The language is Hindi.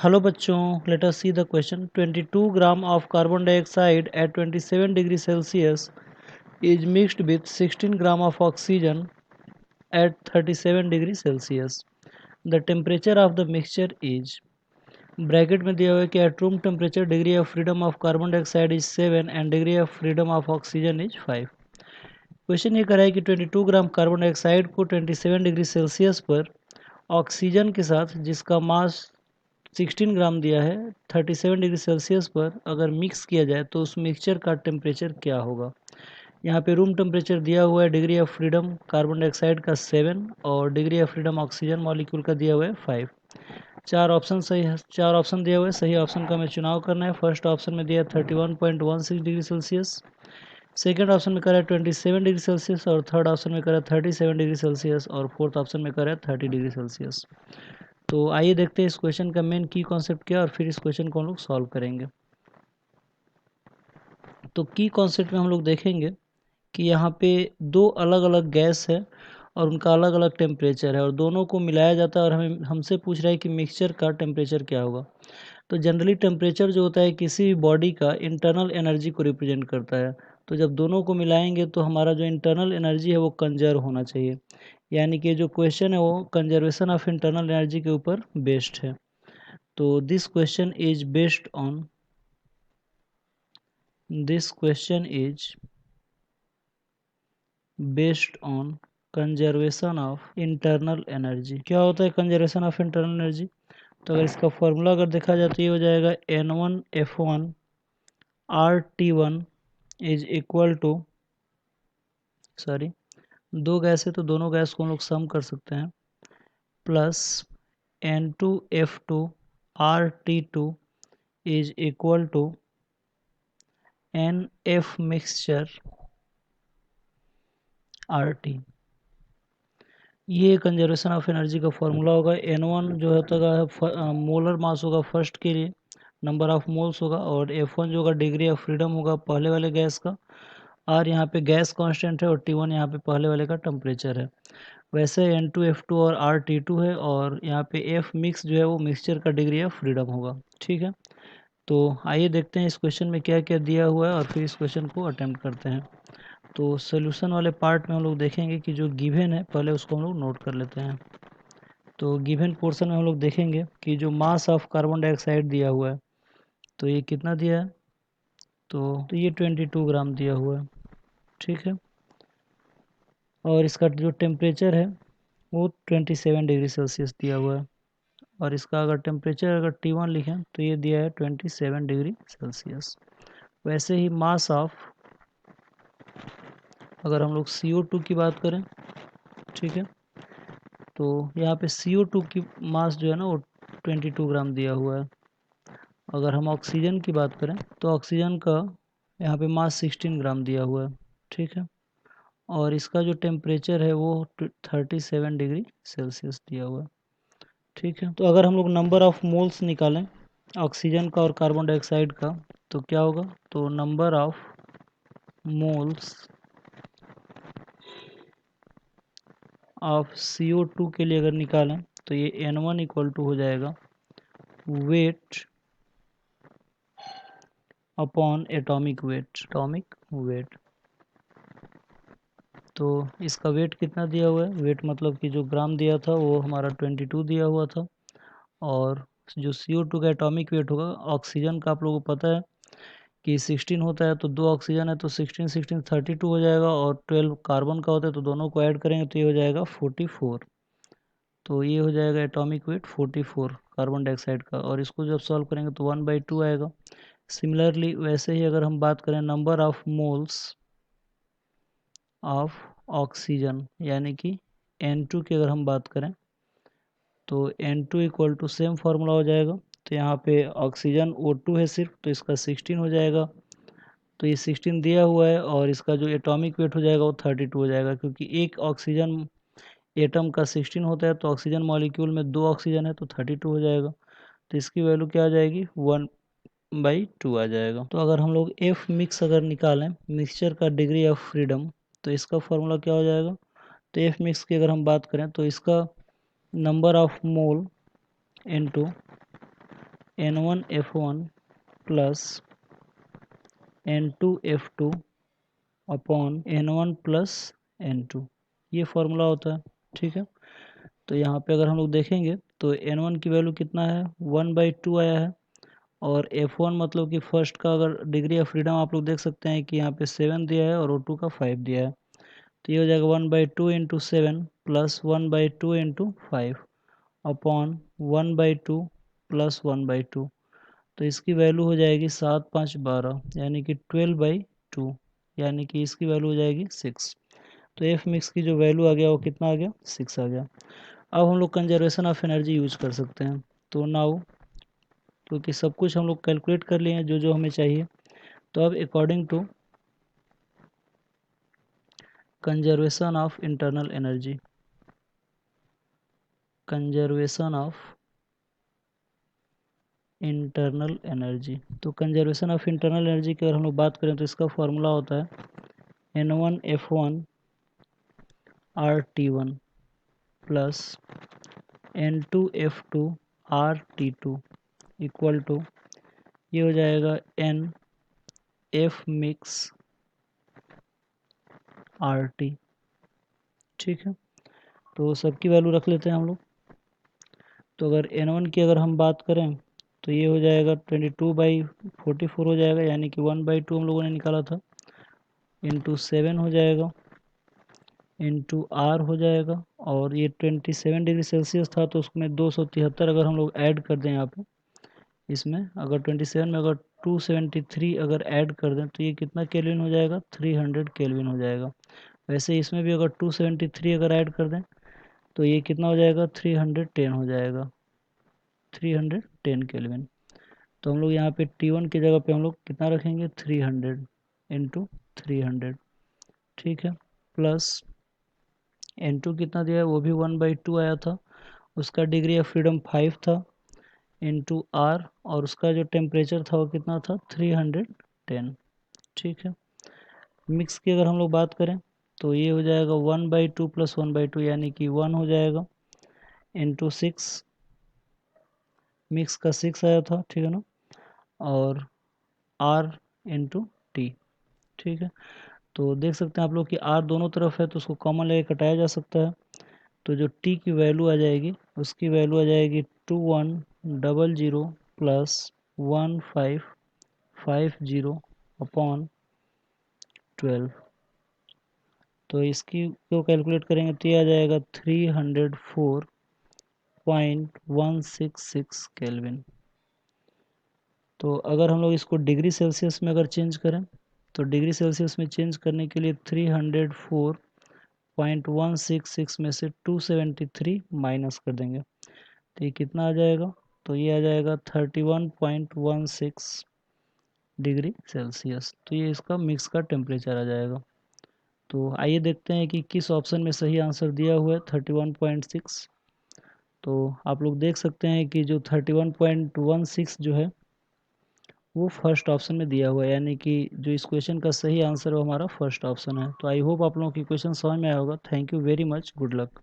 Hello bachchon, let us see the question. 22 gram of carbon dioxide at 27 degrees Celsius is mixed with 16 gram of oxygen at 37 degrees Celsius. The temperature of the mixture is, bracket में दिया हुआ है कि at room temperature degree of freedom of carbon dioxide is 7 and degree of freedom of oxygen is 5। Question ये कर रहा है कि 22 ग्राम कार्बन डाइऑक्साइड को 27 डिग्री सेल्सियस पर ऑक्सीजन के साथ, जिसका मास 16 ग्राम दिया है, 37 डिग्री सेल्सियस पर अगर मिक्स किया जाए तो उस मिक्सचर का टेम्परेचर क्या होगा। यहाँ पे रूम टेम्परेचर दिया हुआ है degree of freedom carbon dioxide का 7 और degree of freedom oxygen molecule का दिया हुआ है 5। चार ऑप्शन सही है, चार ऑप्शन दिया हुआ है, सही ऑप्शन का हमें चुनाव करना है। फर्स्ट ऑप्शन में दिया 31.16 डिग्री सेल्सियस, सेकेंड ऑप्शन में करा 27 डिग्री सेल्सियस और थर्ड ऑप्शन में करा 37 डिग्री सेल्सियस और फोर्थ ऑप्शन में करा 30 डिग्री सेल्सियस। तो आइए देखते हैं इस क्वेश्चन का मेन की कॉन्सेप्ट क्या है और फिर इस क्वेश्चन को हम लोग सॉल्व करेंगे। तो की कॉन्सेप्ट में हम लोग देखेंगे कि यहाँ पे दो अलग अलग गैस है और उनका अलग अलग टेम्परेचर है और दोनों को मिलाया जाता है और हमें हमसे पूछ रहा है कि मिक्सचर का टेम्परेचर क्या होगा। तो जनरली टेम्परेचर जो होता है किसी भी बॉडी का इंटरनल एनर्जी को रिप्रेजेंट करता है। तो जब दोनों को मिलाएंगे तो हमारा जो इंटरनल एनर्जी है वो कंजर्व होना चाहिए, यानी कि जो क्वेश्चन है वो कंजर्वेशन ऑफ इंटरनल एनर्जी के ऊपर बेस्ड है। तो this question is based on conservation of internal energy. क्या होता है कंजर्वेशन ऑफ इंटरनल एनर्जी? तो अगर इसका फॉर्मूला अगर देखा जाए तो ये हो जाएगा N1F1 RT1 is equal to, sorry दो गैस है तो दोनों गैस को हम लोग सम कर सकते हैं, plus N2F2 RT2 is equal to NF mixture RT। ये कंजर्वेशन ऑफ एनर्जी का फॉर्मूला होगा। N1 जो होता है मोलर मास होगा फर्स्ट के लिए, नंबर ऑफ मोल्स होगा, और F1 जो होगा डिग्री ऑफ फ्रीडम होगा पहले वाले गैस का, और यहाँ पे गैस कांस्टेंट है, और T1 यहाँ पे पहले वाले का टेम्परेचर है। वैसे N2F2 और RT2 है, और यहाँ पे F मिक्स जो है वो मिक्सचर का डिग्री ऑफ फ्रीडम होगा। ठीक है, तो आइए देखते हैं इस क्वेश्चन में क्या क्या दिया हुआ है और फिर इस क्वेश्चन को अटेम्प्ट करते हैं। तो सोल्यूशन वाले पार्ट में हम लोग देखेंगे कि जो गिवन है पहले उसको हम लोग नोट कर लेते हैं। तो गिवन पोर्शन में हम लोग देखेंगे कि जो मास ऑफ कार्बन डाइऑक्साइड दिया हुआ है तो ये कितना दिया है, तो ये 22 ग्राम दिया हुआ है। ठीक है, और इसका जो टेम्परेचर है वो 27 डिग्री सेल्सियस दिया हुआ है, और इसका अगर टेम्परेचर अगर T1 लिखें तो ये दिया है 27 डिग्री सेल्सियस। वैसे ही मास ऑफ, अगर हम लोग CO2 की बात करें, ठीक है, तो यहाँ पे CO2 की मास जो है ना वो 22 ग्राम दिया हुआ है। अगर हम ऑक्सीजन की बात करें तो ऑक्सीजन का यहाँ पे मास 16 ग्राम दिया हुआ है। ठीक है, और इसका जो टेम्परेचर है वो 37 डिग्री सेल्सियस दिया हुआ है। ठीक है, तो अगर हम लोग नंबर ऑफ मोल्स निकालें ऑक्सीजन का और कार्बन डाइऑक्साइड का तो क्या होगा, तो number of moles of CO2 के लिए अगर निकालें तो ये N1 इक्वल टू हो जाएगा वेट अपॉन एटॉमिक वेट। तो इसका वेट कितना दिया हुआ है, वेट मतलब कि जो ग्राम दिया था वो हमारा 22 दिया हुआ था, और जो CO2 का एटॉमिक वेट होगा, ऑक्सीजन का आप लोगों को पता है कि 16 होता है, तो दो ऑक्सीजन है तो 16 16 32 हो जाएगा, और 12 कार्बन का होता है तो दोनों को ऐड करेंगे तो ये हो जाएगा 44। तो ये हो जाएगा एटॉमिक वेट 44 कार्बन डाइऑक्साइड का, और इसको जब सॉल्व करेंगे तो 1/2 आएगा। सिमिलरली वैसे ही अगर हम बात करें number of moles of oxygen यानी कि N2 की अगर हम बात करें तो N2 equal to same formula हो जाएगा। तो यहाँ पे ऑक्सीजन O2 है सिर्फ, तो इसका 16 हो जाएगा, तो ये 16 दिया हुआ है, और इसका जो एटॉमिक वेट हो जाएगा वो 32 हो जाएगा, क्योंकि एक ऑक्सीजन एटम का 16 होता है, तो ऑक्सीजन मॉलिक्यूल में दो ऑक्सीजन है तो 32 हो जाएगा। तो इसकी वैल्यू क्या आ जाएगी, 1/2 आ जाएगा। तो अगर हम लोग F मिक्स अगर निकालें मिक्सचर का डिग्री ऑफ फ्रीडम तो इसका फॉर्मूला क्या हो जाएगा, तो F मिक्स की अगर हम बात करें तो इसका number of mole into N1F1 plus N2F2 upon N1 plus N2, ये फॉर्मूला होता है। ठीक है, तो यहाँ पे अगर हम लोग देखेंगे तो N1 की वैल्यू कितना है, 1/2 आया है, और F1 मतलब कि फर्स्ट का अगर डिग्री ऑफ फ्रीडम आप लोग देख सकते हैं कि यहाँ पे 7 दिया है और O2 का 5 दिया है, तो ये हो जाएगा 1/2 into 7 plus 1/2 into 5 upon 1/2 plus 1/2, तो इसकी वैल्यू हो जाएगी 7 5 12, यानी कि 12/2, यानी कि इसकी वैल्यू हो जाएगी 6। तो एफ मिक्स की जो वैल्यू आ गया वो कितना आ गया, 6 आ गया। अब हम लोग कंजर्वेशन ऑफ एनर्जी यूज कर सकते हैं। तो नाउ क्योंकि सब कुछ हम लोग कैलकुलेट कर लिए हैं जो जो हमें चाहिए, तो अब according to conservation of internal energy, conservation of internal energy, तो कंजर्वेशन ऑफ इंटरनल एनर्जी की अगर हम लोग बात करें तो इसका फॉर्मूला होता है N1F1 RT1 plus N2F2 RT2 equal to, ये हो जाएगा N F मिक्स RT। ठीक है, तो सबकी वैल्यू रख लेते हैं हम लोग। तो अगर N1 की अगर हम बात करें तो ये हो जाएगा 22/44 हो जाएगा, यानी कि 1/2 हम लोगों ने निकाला था, इंटू 7 हो जाएगा, इंटू आर हो जाएगा, और ये 27 डिग्री सेल्सियस था तो उसमें 273 अगर हम लोग ऐड कर दें यहाँ पे, इसमें अगर 27 में अगर 273 अगर ऐड कर दें तो ये कितना केल्विन हो जाएगा, 300 केल्विन हो जाएगा। वैसे इसमें भी अगर 273 अगर ऐड कर दें तो ये कितना हो जाएगा, 310 हो जाएगा, 310 केल्विन। तो हम लोग यहाँ पे T1 की जगह पे हम लोग कितना रखेंगे, 300 इंटू 300। ठीक है, प्लस N2 कितना दिया है, वो भी 1/2 आया था, उसका डिग्री ऑफ फ्रीडम 5 था, इंटू आर, और उसका जो टेम्परेचर था वो कितना था, 310। ठीक है, मिक्स की अगर हम लोग बात करें तो ये हो जाएगा 1/2 प्लस 1/2, यानी कि 1 हो जाएगा, इंटू 6, मिक्स का 6 आया था, ठीक है ना, और आर इंटू टी। ठीक है, तो देख सकते हैं आप लोग कि आर दोनों तरफ है तो उसको कॉमन लेके कटाया जा सकता है, तो जो टी की वैल्यू आ जाएगी उसकी वैल्यू आ जाएगी 2100 प्लस 1550 अपॉन 12। तो इसकी को कैलकुलेट करेंगे तो ये आ जाएगा 304.166 केल्विन। तो अगर हम लोग इसको डिग्री सेल्सियस में अगर चेंज करें तो डिग्री सेल्सियस में चेंज करने के लिए 304.166 में से 273 माइनस कर देंगे तो ये कितना आ जाएगा, तो ये आ जाएगा 31.16 डिग्री सेल्सियस। तो ये इसका मिक्स का टेम्परेचर आ जाएगा। तो आइए देखते हैं कि किस ऑप्शन में सही आंसर दिया हुआ है 31.6। तो आप लोग देख सकते हैं कि जो 31.16 जो है वो फर्स्ट ऑप्शन में दिया हुआ है, यानी कि जो इस क्वेश्चन का सही आंसर है वो हमारा फर्स्ट ऑप्शन है। तो आई होप आप लोगों की क्वेश्चन समझ में आया होगा। Thank you very much, good luck.